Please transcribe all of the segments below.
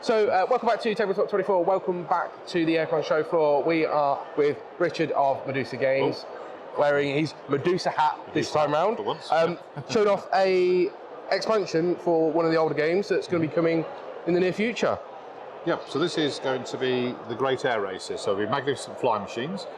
So, welcome back to Tabletop 24. Welcome back to the Airecon show floor. We are with Richard of Medusa Games, wearing his Medusa hat this time round. Showing off a expansion for one of the older games that's going to be coming in the near future. Yep, so this is going to be the Great Air Races. So the Magnificent Flying Machines,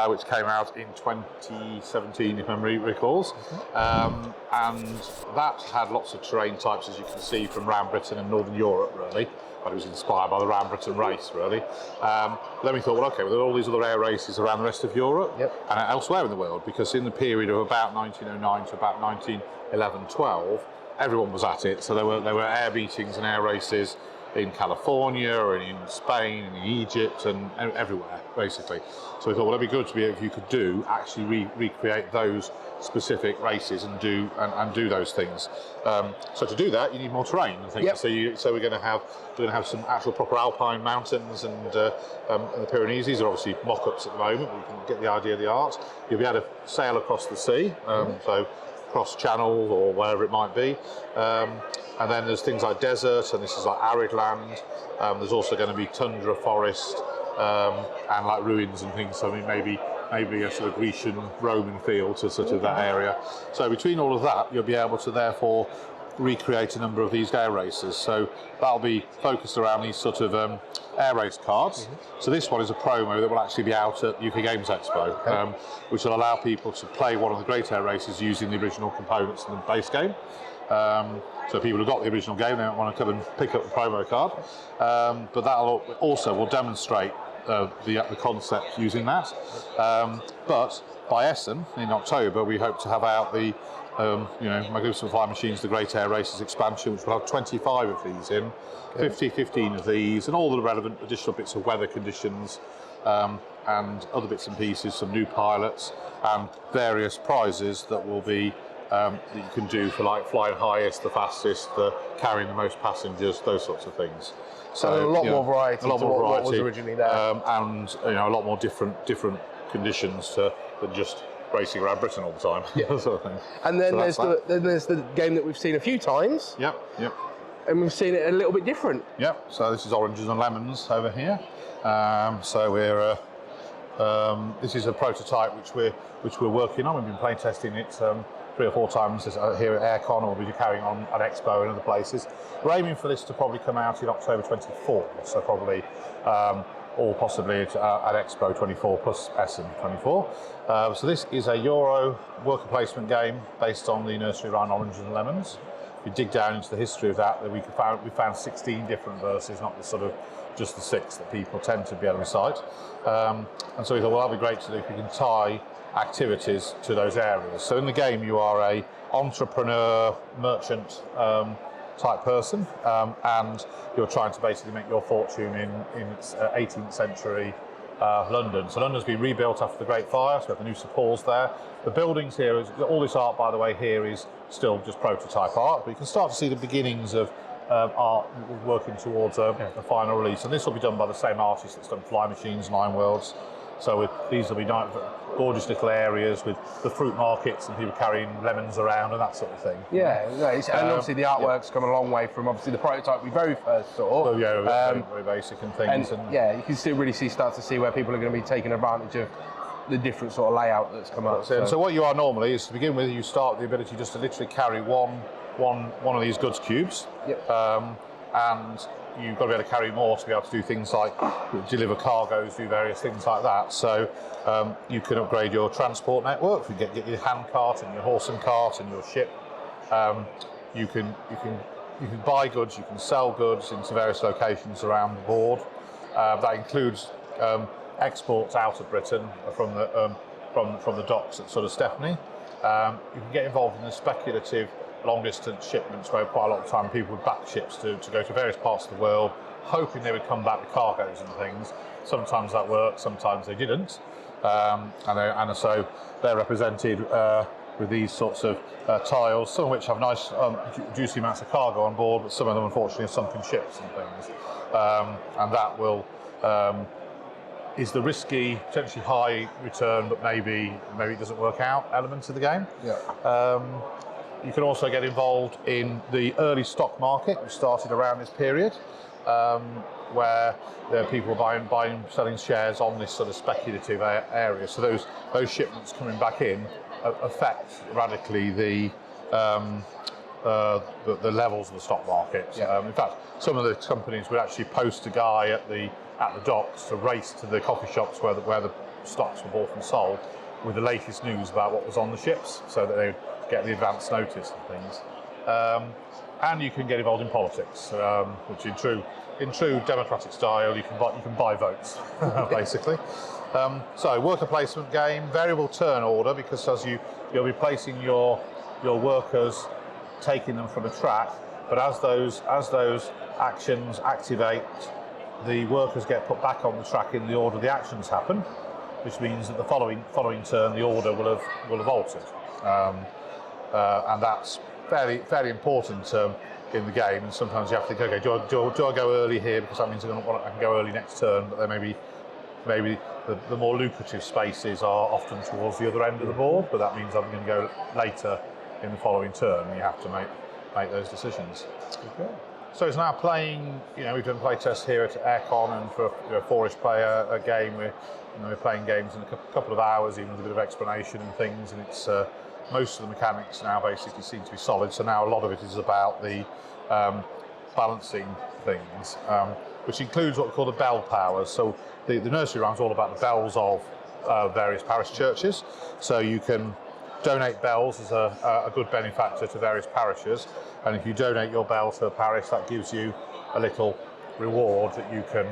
which came out in 2017, if memory recalls. And that had lots of terrain types, as you can see, from around Britain and Northern Europe, really. But it was inspired by the Round Britain race, really. Then we thought, well, okay, well, there are all these other air races around the rest of Europe and elsewhere in the world, because in the period of about 1909 to about 1911-12, everyone was at it. So there were air beatings and air races in California and in Spain and in Egypt and everywhere, basically. So we thought, well, it'd be good to be if you could actually recreate those specific races and do those things. So to do that, you need more terrain, I think. So we're going to have some actual proper alpine mountains, and the Pyrenees. These are obviously mock-ups at the moment, but you can get the idea of the art. You'll be able to sail across the sea, so cross channels or wherever it might be. And then there's things like desert, and this is like arid land. There's also going to be tundra, forest, and like ruins and things. So I mean, maybe a sort of Grecian, Roman feel to sort of that area. So between all of that, you'll be able to therefore recreate a number of these air races. So that'll be focused around these sort of air race cards. So this one is a promo that will actually be out at UK Games Expo, which will allow people to play one of the Great Air Races using the original components in the base game. So people who've got the original game, they might want to come and pick up the promo card. But that will demonstrate the concept using that. But by Essen in October, we hope to have out the Magnificent Flying Machines, the Great Air Races expansion, which will have 25 of these in, 15 of these, and all the relevant additional bits of weather conditions, and other bits and pieces, some new pilots, and various prizes that will be that you can do for like flying highest, the fastest, carrying the most passengers, those sorts of things. So a lot more variety. What was originally there, and a lot more different conditions than just racing around Britain all the time. Sort of thing. And then there's the game that we've seen a few times. Yep. And we've seen it a little bit different. Yep. So this is Oranges and Lemons over here. So we're this is a prototype which we're working on. We've been play testing it 3 or 4 times here at Airecon, or we'll be carrying on at Expo and other places. We're aiming for this to probably come out in October 24, so probably, or possibly at Expo 24 plus Essen 24. So this is a Euro worker placement game based on the nursery rhyme Oranges and Lemons. If you dig down into the history of that, we found 16 different verses, not the sort of just the 6 that people tend to be able to recite. And so we thought, well, that'd be great to do if we can tie activities to those areas. So in the game, you are a entrepreneur, merchant type person, and you're trying to basically make your fortune in 18th century London. So London's been rebuilt after the Great Fire, so we have the new St Paul's there. The buildings here, all this art, by the way, here is still just prototype art, but you can start to see the beginnings of art working towards a final release. And this will be done by the same artist that's done Fly Machines, Nine Worlds. So these will be gorgeous little areas with the fruit markets and people carrying lemons around and that sort of thing. And obviously the artwork's come a long way from obviously the prototype we very first saw. So very basic and things. And you can still really start to see where people are going to be taking advantage of the different sort of layout that's come up. So what you are normally is, to begin with, you start with the ability just to literally carry one of these goods cubes. And you've got to be able to carry more to be able to do things like deliver cargoes, do various things like that. So you can upgrade your transport network. You get your hand cart and your horse and cart and your ship. You can buy goods, you can sell goods into various locations around the board. That includes exports out of Britain from the docks at sort of Stephanie. You can get involved in the speculative long-distance shipments, where quite a lot of time people would back ships to go to various parts of the world, hoping they would come back with cargoes and things. Sometimes that worked, sometimes they didn't. And so they're represented with these sorts of tiles, some of which have nice juicy amounts of cargo on board, but some of them unfortunately are sunken ships and things. And that will is the risky, potentially high return, but maybe it doesn't work out element of the game. You can also get involved in the early stock market, which started around this period. where there are people buying, selling shares on this sort of speculative area. So those shipments coming back in affect radically the levels of the stock market. In fact, some of the companies would actually post a guy at the docks to race to the coffee shops where the stocks were bought and sold with the latest news about what was on the ships, so that they would get the advance notice and things. And you can get involved in politics, which in true democratic style, you can buy votes, basically. So worker placement game, variable turn order, because as you'll be placing your workers, taking them from a track, but as those actions activate, the workers get put back on the track in the order the actions happen, which means that the following turn the order will have altered, and that's fairly important in the game. And sometimes you have to think, okay, do I go early here because that means I can go early next turn, but then maybe the more lucrative spaces are often towards the other end of the board, but that means I'm going to go later in the following turn, and you have to make those decisions. Okay. So it's now playing, we've done play tests here at Airecon, and for a 4-ish player a game, we're playing games in a couple of hours, even with a bit of explanation and things, and it's most of the mechanics now basically seem to be solid. So now a lot of it is about the balancing things, which includes what we call the bell powers. So the nursery rhyme's all about the bells of various parish churches. So you can donate bells as a good benefactor to various parishes, and if you donate your bell to a parish, that gives you a little reward that you can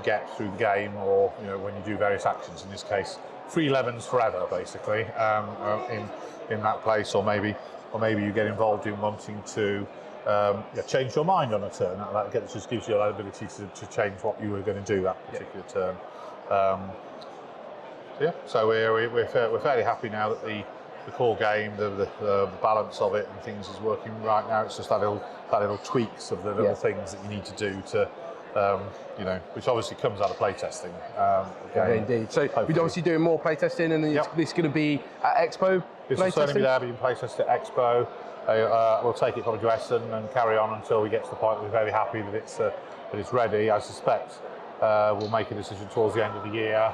get through the game, or when you do various actions. In this case, free lemons forever, basically, in that place, or maybe you get involved in wanting to change your mind on a turn. That just gives you the ability to change what you were going to do that particular turn. So we're fairly happy now that the core game, the balance of it and things is working right now. It's just that little tweaks of the little things that you need to do to, which obviously comes out of playtesting. Indeed. So we're obviously doing more playtesting, and this going to be at Expo. This will certainly be there being playtested at Expo. We'll take it probably to Essen and carry on until we get to the point that we're very happy that it's ready. I suspect we'll make a decision towards the end of the year,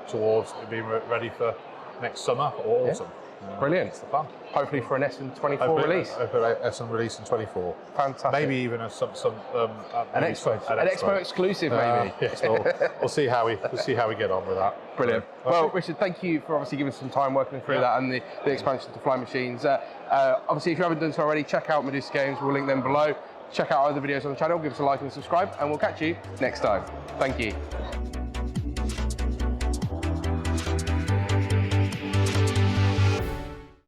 towards it being ready for next summer or autumn. Brilliant. It's the fun. Hopefully for an Essen 24 release. Essen release in 24. Fantastic. Maybe even an Expo exclusive, maybe. Yes, we'll see how we get on with that. Brilliant. Well, Richard, thank you for obviously giving us some time working through that and the expansion to flying machines. Obviously, if you haven't done so already, check out Medusa Games. We'll link them below. Check out our other videos on the channel. Give us a like and subscribe, and we'll catch you next time. Thank you.